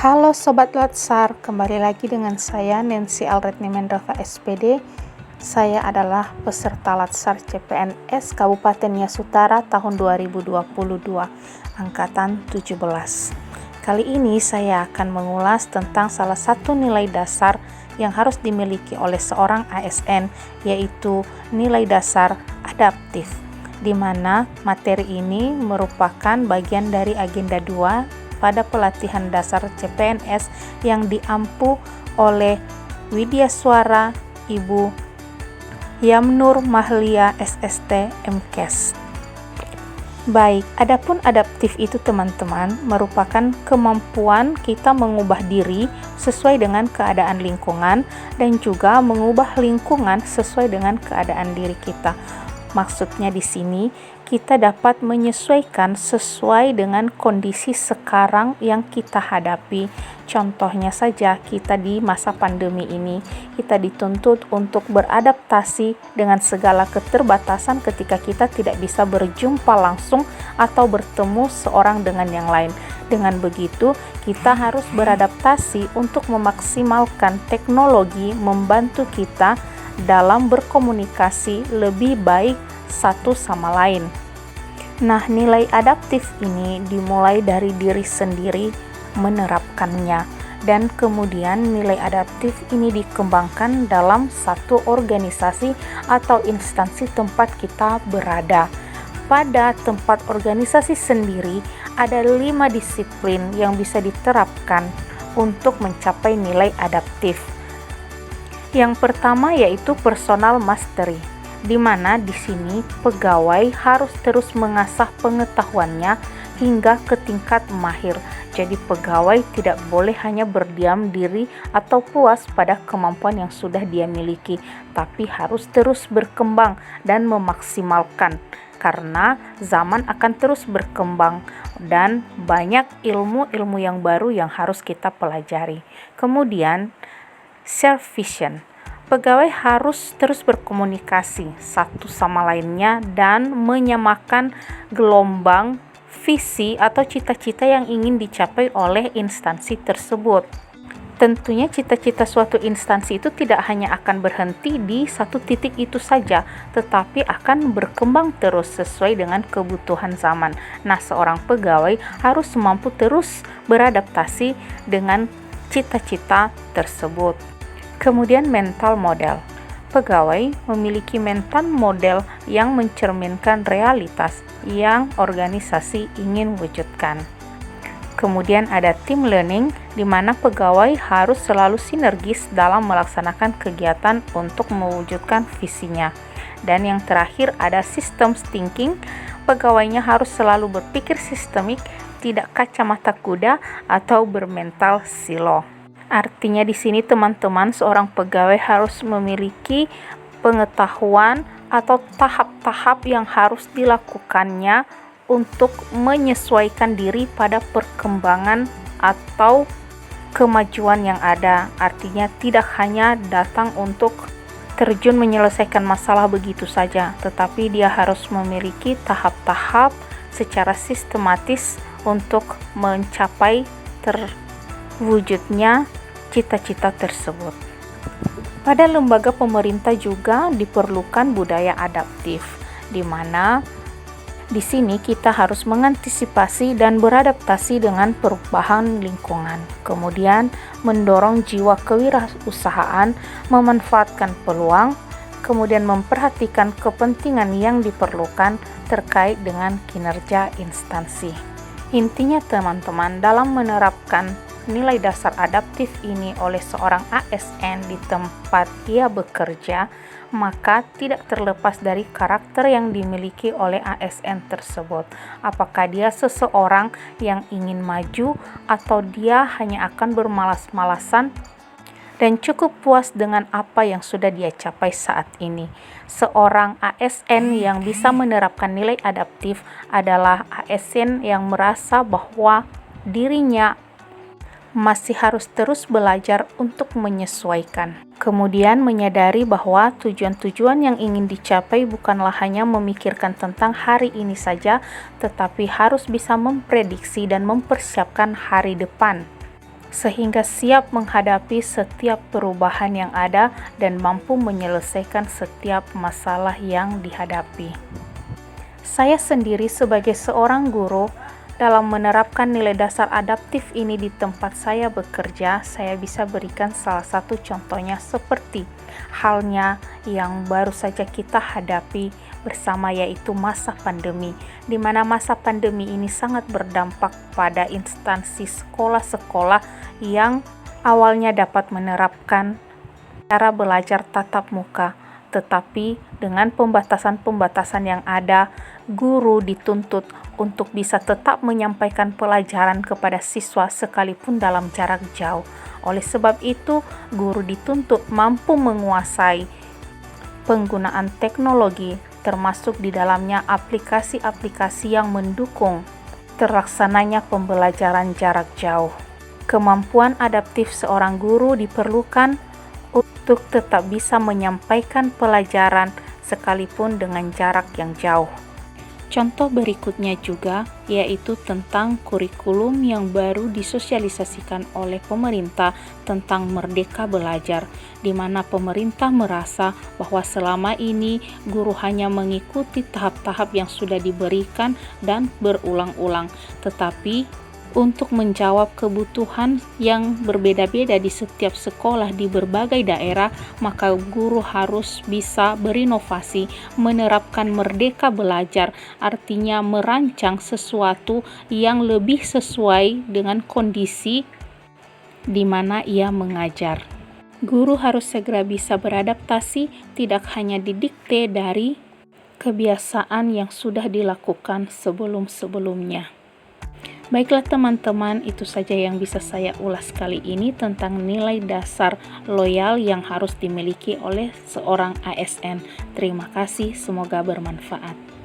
Halo Sobat Latsar, kembali lagi dengan saya Nancy Alretni Mendova SPD. Saya adalah peserta Latsar CPNS Kabupaten Nias Utara tahun 2022, angkatan 17. Kali ini saya akan mengulas tentang salah satu nilai dasar yang harus dimiliki oleh seorang ASN, yaitu nilai dasar adaptif, di mana materi ini merupakan bagian dari agenda 2 pada pelatihan dasar CPNS yang diampu oleh Widyaswara Ibu Yamnur Mahlia SST MKes. Baik, adapun adaptif itu teman-teman merupakan kemampuan kita mengubah diri sesuai dengan keadaan lingkungan dan juga mengubah lingkungan sesuai dengan keadaan diri kita. Maksudnya di sini kita dapat menyesuaikan sesuai dengan kondisi sekarang yang kita hadapi. Contohnya saja kita di masa pandemi ini, kita dituntut untuk beradaptasi dengan segala keterbatasan ketika kita tidak bisa berjumpa langsung atau bertemu seorang dengan yang lain. Dengan begitu, kita harus beradaptasi untuk memaksimalkan teknologi membantu kita dalam berkomunikasi lebih baik satu sama lain. Nah, nilai adaptif ini dimulai dari diri sendiri menerapkannya, dan kemudian nilai adaptif ini dikembangkan dalam satu organisasi atau instansi tempat kita berada. Pada tempat organisasi sendiri ada 5 disiplin yang bisa diterapkan untuk mencapai nilai adaptif. Yang pertama yaitu personal mastery, di mana di sini pegawai harus terus mengasah pengetahuannya hingga ke tingkat mahir. Jadi pegawai tidak boleh hanya berdiam diri atau puas pada kemampuan yang sudah dia miliki, tapi harus terus berkembang dan memaksimalkan, karena zaman akan terus berkembang dan banyak ilmu-ilmu yang baru yang harus kita pelajari. Kemudian self vision. Pegawai harus terus berkomunikasi satu sama lainnya dan menyamakan gelombang visi atau cita-cita yang ingin dicapai oleh instansi tersebut. Tentunya cita-cita suatu instansi itu tidak hanya akan berhenti di satu titik itu saja, tetapi akan berkembang terus sesuai dengan kebutuhan zaman. Nah, seorang pegawai harus mampu terus beradaptasi dengan cita-cita tersebut. Kemudian mental model. Pegawai memiliki mental model yang mencerminkan realitas yang organisasi ingin wujudkan. Kemudian ada team learning, di mana pegawai harus selalu sinergis dalam melaksanakan kegiatan untuk mewujudkan visinya. Dan yang terakhir ada systems thinking, pegawainya harus selalu berpikir sistemik, tidak kacamata kuda atau bermental silo. Artinya di sini teman-teman, seorang pegawai harus memiliki pengetahuan atau tahap-tahap yang harus dilakukannya untuk menyesuaikan diri pada perkembangan atau kemajuan yang ada. Artinya tidak hanya datang untuk terjun menyelesaikan masalah begitu saja, tetapi dia harus memiliki tahap-tahap secara sistematis untuk mencapai terwujudnya cita-cita tersebut. Pada lembaga pemerintah juga diperlukan budaya adaptif, di mana di sini kita harus mengantisipasi dan beradaptasi dengan perubahan lingkungan. Kemudian mendorong jiwa kewirausahaan, memanfaatkan peluang, kemudian memperhatikan kepentingan yang diperlukan terkait dengan kinerja instansi. Intinya teman-teman, dalam menerapkan nilai dasar adaptif ini oleh seorang ASN di tempat ia bekerja, maka tidak terlepas dari karakter yang dimiliki oleh ASN tersebut. Apakah dia seseorang yang ingin maju atau dia hanya akan bermalas-malasan dan cukup puas dengan apa yang sudah dia capai saat ini. Seorang ASN yang bisa menerapkan nilai adaptif adalah ASN yang merasa bahwa dirinya masih harus terus belajar untuk menyesuaikan. Kemudian menyadari bahwa tujuan-tujuan yang ingin dicapai bukanlah hanya memikirkan tentang hari ini saja, tetapi harus bisa memprediksi dan mempersiapkan hari depan. sehingga siap menghadapi setiap perubahan yang ada dan mampu menyelesaikan setiap masalah yang dihadapi. Saya sendiri sebagai seorang guru, dalam menerapkan nilai dasar adaptif ini di tempat saya bekerja, saya bisa berikan salah satu contohnya seperti halnya yang baru saja kita hadapi bersama, yaitu masa pandemi, di mana masa pandemi ini sangat berdampak pada instansi sekolah-sekolah yang awalnya dapat menerapkan cara belajar tatap muka, tetapi dengan pembatasan-pembatasan yang ada, guru dituntut untuk bisa tetap menyampaikan pelajaran kepada siswa sekalipun dalam jarak jauh. Oleh sebab itu, guru dituntut mampu menguasai penggunaan teknologi, termasuk di dalamnya aplikasi-aplikasi yang mendukung terlaksananya pembelajaran jarak jauh. Kemampuan adaptif seorang guru diperlukan untuk tetap bisa menyampaikan pelajaran sekalipun dengan jarak yang jauh. Contoh berikutnya juga yaitu tentang kurikulum yang baru disosialisasikan oleh pemerintah tentang Merdeka Belajar, di mana pemerintah merasa bahwa selama ini guru hanya mengikuti tahap-tahap yang sudah diberikan dan berulang-ulang, tetapi untuk menjawab kebutuhan yang berbeda-beda di setiap sekolah di berbagai daerah, maka guru harus bisa berinovasi, menerapkan merdeka belajar, artinya merancang sesuatu yang lebih sesuai dengan kondisi di mana ia mengajar. Guru harus segera bisa beradaptasi, tidak hanya didikte dari kebiasaan yang sudah dilakukan sebelum-sebelumnya. Baiklah teman-teman, itu saja yang bisa saya ulas kali ini tentang nilai dasar loyal yang harus dimiliki oleh seorang ASN. Terima kasih, semoga bermanfaat.